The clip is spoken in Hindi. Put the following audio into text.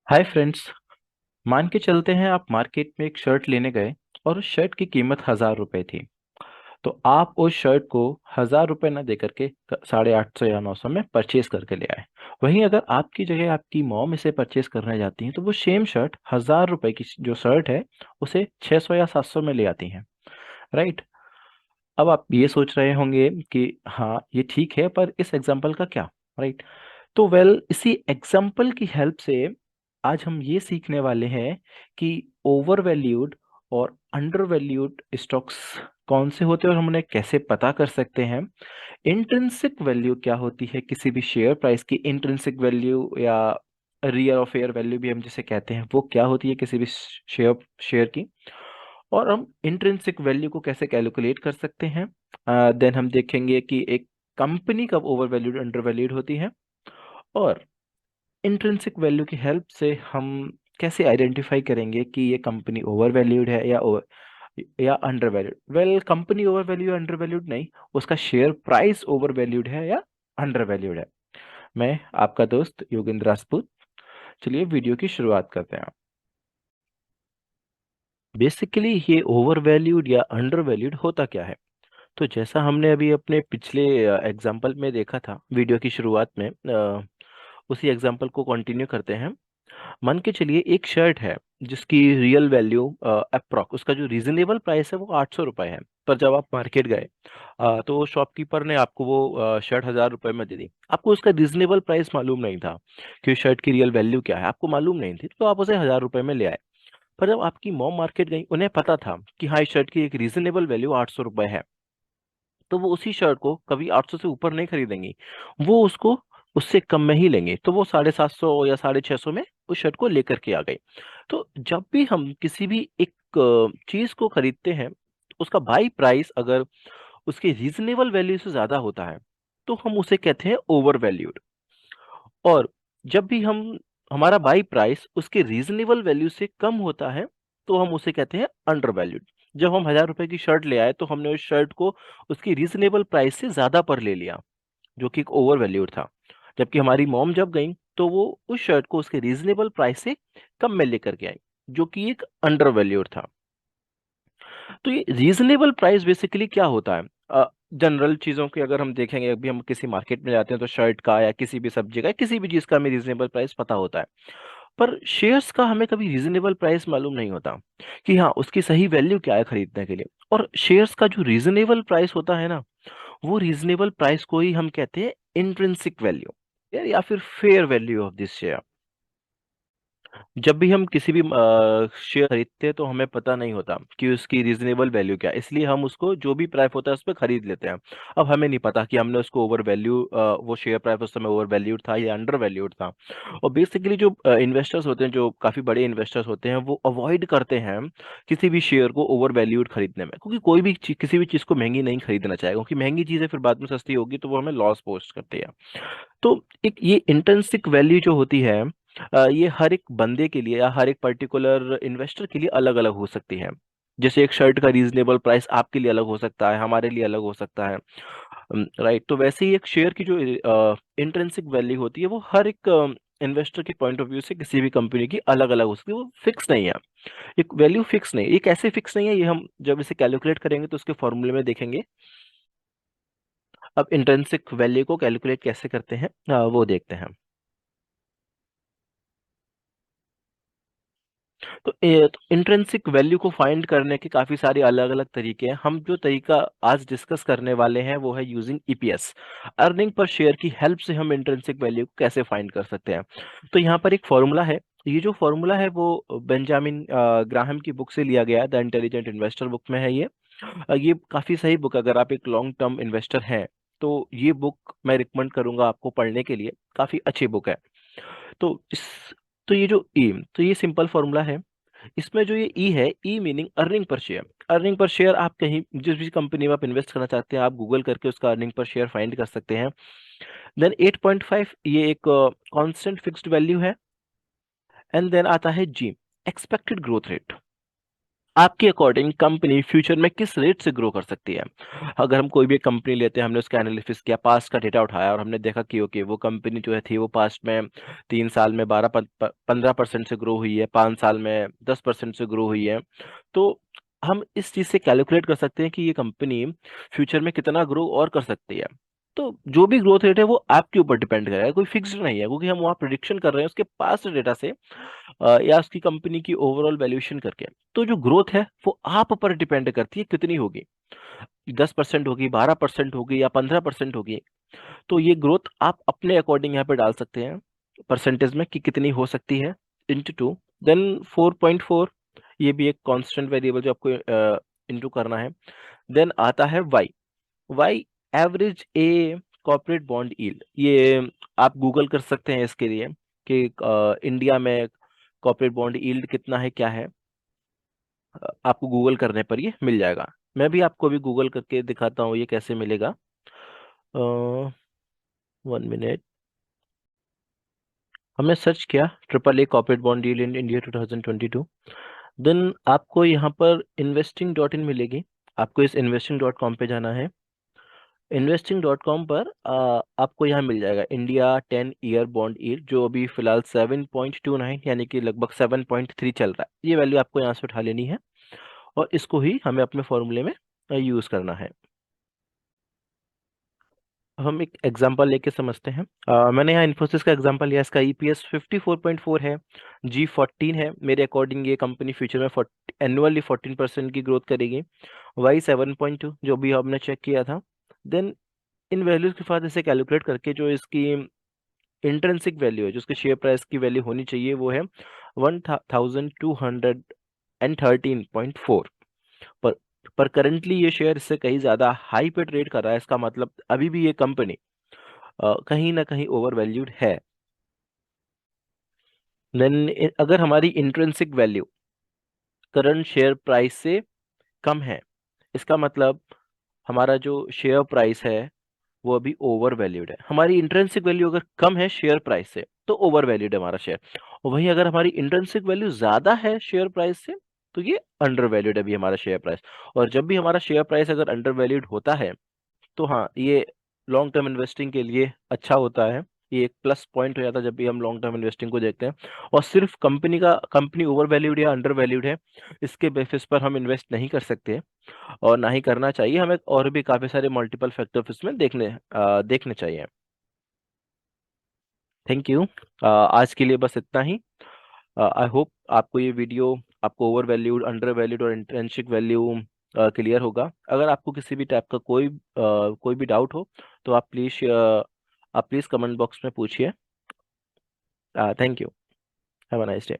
Hi friends. मान के चलते हैं आप मार्केट में एक शर्ट लेने गए और उस शर्ट की कीमत 1,000 रुपए थी। तो आप उस शर्ट को 1,000 रुपए न दे करके 850 या 900 में परचेज करके ले आए। वहीं अगर आपकी जगह आपकी मॉम इसे परचेज करने जाती हैं तो वो सेम शर्ट 1,000 रुपए की जो शर्ट है उसे 600 या 700 में ले आती हैं। राइट। अब आप ये सोच रहे होंगे कि हाँ ये ठीक है पर इस एग्जाम्पल का क्या। राइट। तो इसी एग्जाम्पल की हेल्प से आज हम ये सीखने वाले हैं कि ओवर वैल्यूड और अंडर वैल्यूड स्टॉक्स कौन से होते हैं और हम उन्हें कैसे पता कर सकते हैं। इंट्रिंसिक वैल्यू क्या होती है किसी भी शेयर प्राइस की, इंट्रिंसिक वैल्यू या रियल और फेयर वैल्यू भी हम जिसे कहते हैं वो क्या होती है किसी भी शेयर शेयर की, और हम इंट्रिंसिक वैल्यू को कैसे कैलकुलेट कर सकते हैं। देन हम देखेंगे कि एक कंपनी कब ओवर वैल्यूड अंडर वैल्यूड होती है, और इंट्रिंसिक वैल्यू की हेल्प से हम कैसे आइडेंटिफाई करेंगे कि ये कंपनी ओवर वैल्यूड है या under valued. Company over value या अंडर वैल्यूड नहीं, उसका शेयर प्राइस ओवर वैल्यूड है या अंडर वैल्यूड है। मैं आपका दोस्त योगेंद्र राजपूत। चलिए वीडियो की शुरुआत करते हैं। बेसिकली ये ओवर वैल्यूड या अंडर वैल्यूड होता क्या है। तो जैसा हमने अभी अपने पिछले एग्जाम्पल में देखा था वीडियो की शुरुआत में, उसी एग्जाम्पल को कंटिन्यू करते हैं। मान के चलिए एक शर्ट है जिसकी रियल वैल्यू अप्रॉक्स उसका जो रीजनेबल प्राइस है वो 800 रुपये है। पर जब आप मार्केट गए तो शॉपकीपर ने आपको वो शर्ट 1,000 रुपये में दे दी। आपको उसका रीजनेबल प्राइस मालूम नहीं था कि उस शर्ट की रियल वैल्यू क्या है, आपको मालूम नहीं थी तो आप उसे 1,000 रुपये में ले आए। पर जब आपकी मॉम मार्केट गई उन्हें पता था कि हाँ इस शर्ट की एक रीजनेबल वैल्यू 800 रुपये है। तो वो उसी शर्ट को कभी 800 से ऊपर नहीं खरीदेंगी, वो उसको उससे कम में ही लेंगे। तो वो 750 या 650 में उस शर्ट को लेकर के आ गई। तो जब भी हम किसी भी एक चीज को खरीदते हैं, उसका बाई प्राइस अगर उसकी रीजनेबल वैल्यू से ज्यादा होता है तो हम उसे कहते हैं ओवर वैल्यूड। और जब भी हम हमारा बाई प्राइस उसके रीजनेबल वैल्यू से कम होता है तो हम उसे कहते हैं अंडर वैल्यूड। जब हम 1,000 रुपए की शर्ट ले आए तो हमने उस शर्ट को उसकी रीजनेबल प्राइस से ज्यादा पर ले लिया, जो कि एक ओवर वैल्यूड था। जबकि हमारी मॉम जब गई तो वो उस शर्ट को उसके रीजनेबल प्राइस से कम में लेकर के आई, जो कि एक अंडर वैल्यूड था। तो ये रीजनेबल प्राइस बेसिकली क्या होता है। जनरल चीजों की अगर हम देखेंगे, अभी हम किसी मार्केट में जाते हैं तो शर्ट का या किसी भी सब्जी का या किसी भी चीज का हमें रीजनेबल प्राइस पता होता है। पर शेयर्स का हमें कभी रीजनेबल प्राइस मालूम नहीं होता कि हाँ उसकी सही वैल्यू क्या है खरीदने के लिए। और शेयर्स का जो रीजनेबल प्राइस होता है ना, वो रीजनेबल प्राइस को ही हम कहते हैं इंट्रिंसिक वैल्यू या फिर fair value of this share. जब भी हम किसी भी शेयर खरीदते हैं तो हमें पता नहीं होता कि उसकी रीजनेबल वैल्यू क्या है, इसलिए हम उसको जो भी प्राइस होता है उस पर खरीद लेते हैं। अब हमें नहीं पता कि हमने उसको ओवर वैल्यू, वो शेयर प्राइस उस समय ओवर वैल्यूड था या अंडर वैल्यूड था। और बेसिकली जो इन्वेस्टर्स होते हैं, जो काफी बड़े इन्वेस्टर्स होते हैं, वो अवॉइड करते हैं किसी भी शेयर को ओवर वैल्यूड खरीदने में, क्योंकि कोई भी किसी भी चीज को महंगी नहीं खरीदना चाहेगा, क्योंकि महंगी चीजें फिर बाद में सस्ती होगी तो वो हमें लॉस पोस्ट करती है। तो एक ये इंट्रिंसिक वैल्यू जो होती है, ये हर एक बंदे के लिए या हर एक पर्टिकुलर इन्वेस्टर के लिए अलग अलग हो सकती है। जैसे एक शर्ट का रीजनेबल प्राइस आपके लिए अलग हो सकता है, हमारे लिए अलग हो सकता है। राइट। तो वैसे ही एक शेयर की जो इंट्रिंसिक वैल्यू होती है वो हर एक इन्वेस्टर के पॉइंट ऑफ व्यू से किसी भी कंपनी की अलग अलग हो सकती है, वो फिक्स नहीं है। एक वैल्यू फिक्स नहीं, एक ऐसे फिक्स नहीं है, ये हम जब इसे कैलकुलेट करेंगे तो उसके फॉर्मूले में देखेंगे। अब इंट्रिंसिक वैल्यू को कैलकुलेट कैसे करते हैं वो देखते हैं। तो इंट्रिंसिक वैल्यू को फाइंड करने के काफी सारे अलग अलग तरीके हैं। हम जो तरीका आज डिस्कस करने वाले हैं वो है using EPS, earning per share की हेल्प से हम इंट्रिंसिक वैल्यू को कैसे फाइंड कर सकते हैं। तो यहाँ पर एक फॉर्मूला है। ये जो फॉर्मूला है वो बेंजामिन ग्राहम की बुक से लिया गया है, द इंटेलिजेंट इन्वेस्टर बुक में है ये। ये काफी सही बुक, अगर आप एक लॉन्ग टर्म इन्वेस्टर हैं तो ये बुक मैं रिकमेंड करूंगा आपको पढ़ने के लिए, काफी अच्छी बुक है। तो इस तो ये जो ई तो ये सिंपल फॉर्मूला है। इसमें जो ये ई है, E meaning earning per share. Earning per share आप कहीं जिस भी कंपनी में आप इन्वेस्ट करना चाहते हैं आप गूगल करके उसका अर्निंग पर शेयर फाइंड कर सकते हैं। देन 8.5 ये एक कांस्टेंट फिक्स्ड वैल्यू है। एंड देन आता है जी, एक्सपेक्टेड ग्रोथ रेट। आपके अकॉर्डिंग कंपनी फ्यूचर में किस रेट से ग्रो कर सकती है? अगर हम कोई भी कंपनी लेते हैं, हमने उसका एनालिसिस किया, पास्ट का डेटा उठाया और हमने देखा कि ओके वो कंपनी जो है थी वो पास्ट में 3 साल में 15% से ग्रो हुई है, 5 साल में 10% से ग्रो हुई है, तो हम इस चीज से कैलकुलेट कर सकते हैं कि ये कंपनी फ्यूचर में कितना ग्रो और कर सकती है। तो जो भी ग्रोथ रेट है वो आपके ऊपर डिपेंड करेगा, कोई फिक्स्ड नहीं है, क्योंकि हम वहाँ प्रिडिक्शन कर रहे हैं उसके पास्ट डेटा से या उसकी कंपनी की ओवरऑल वैल्यूएशन करके। तो जो ग्रोथ है वो आप पर डिपेंड करती है कितनी होगी, 10% होगी, 12% होगी या 15% होगी। तो ये ग्रोथ आप अपने अकॉर्डिंग यहाँ पे डाल सकते हैं परसेंटेज में कि कितनी हो सकती है, इंटू टू, देन 4.4, ये भी एक कांस्टेंट वेरिएबल जो आपको इंटू करना है। देन आता है वाई, वाई एवरेज ए कॉर्पोरेट बॉन्ड यील्ड, ये आप गूगल कर सकते हैं इसके लिए कि इंडिया में कॉर्पोरेट बॉन्ड यील्ड कितना है, क्या है। आपको गूगल करने पर ये मिल जाएगा। मैं भी आपको अभी गूगल करके दिखाता हूँ ये कैसे मिलेगा। 1 मिनट। हमने सर्च किया triple A corporate bond deal in India 2022। Then आपको यहाँ पर investing.in मिलेगी। आपको इस investing.com पे जाना है। investing.com पर आपको यहाँ मिल जाएगा इंडिया 10 ईयर बॉन्ड यील्ड, जो अभी फिलहाल 7.29 यानी कि लगभग 7.3 चल रहा है। ये वैल्यू आपको यहाँ से उठा लेनी है और इसको ही हमें अपने फॉर्मूले में यूज करना है। हम एक एग्जांपल लेके समझते हैं। मैंने यहाँ इन्फोसिस का एग्जांपल लिया, इसका ईपीएस 54.4 है, G14 है। मेरे अकॉर्डिंग ये कंपनी फ्यूचर में एनुअली 14% की ग्रोथ करेगी। वाई 7.2 जो भी हमने चेक किया था। देन इन वैल्यूज के साथ इसे कैलकुलेट करके जो इसकी इंट्रिंसिक वैल्यू है, जो उसके शेयर प्राइस की वैल्यू होनी चाहिए, वो है 1213.4। पर पर करंटली ये शेयर इससे कहीं ज्यादा हाई पे ट्रेड कर रहा है। इसका मतलब अभी भी ये कंपनी कहीं ना कहीं ओवर वैल्यूड है। देन अगर हमारी intrinsic value current share price से कम है, इसका मतलब हमारा जो शेयर प्राइस है वो अभी ओवर वैल्यूड है। हमारी इंट्रिंसिक वैल्यू अगर कम है शेयर प्राइस से तो ओवर वैल्यूड है हमारा शेयर, और वहीं अगर हमारी इंट्रिंसिक वैल्यू ज्यादा है शेयर प्राइस से तो ये अंडर वैल्यूड है अभी हमारा शेयर प्राइस। और जब भी हमारा शेयर प्राइस अगर अंडर वैल्यूड होता है तो हाँ, ये लॉन्ग टर्म इन्वेस्टिंग के लिए अच्छा होता है। ये एक प्लस पॉइंट हो जाता है जब भी हम लॉन्ग टर्म इन्वेस्टिंग को देखते हैं। और सिर्फ कंपनी ओवर वैल्यूड या अंडर वैल्यूड है इसके बेसिस पर हम इन्वेस्ट नहीं कर सकते और ना ही करना चाहिए। हमें और भी काफी सारे मल्टीपल फैक्टर्स इसमें देखने चाहिए। Thank you. आज के लिए बस इतना ही। आई होप आपको ये वीडियो, आपको ओवर वैल्यूड, अंडर वैल्यूड और इंट्रिंसिक वैल्यू क्लियर होगा। अगर आपको किसी भी टाइप का कोई भी डाउट हो तो आप प्लीज़ कमेंट बॉक्स में पूछिए। Thank you. Have a nice day.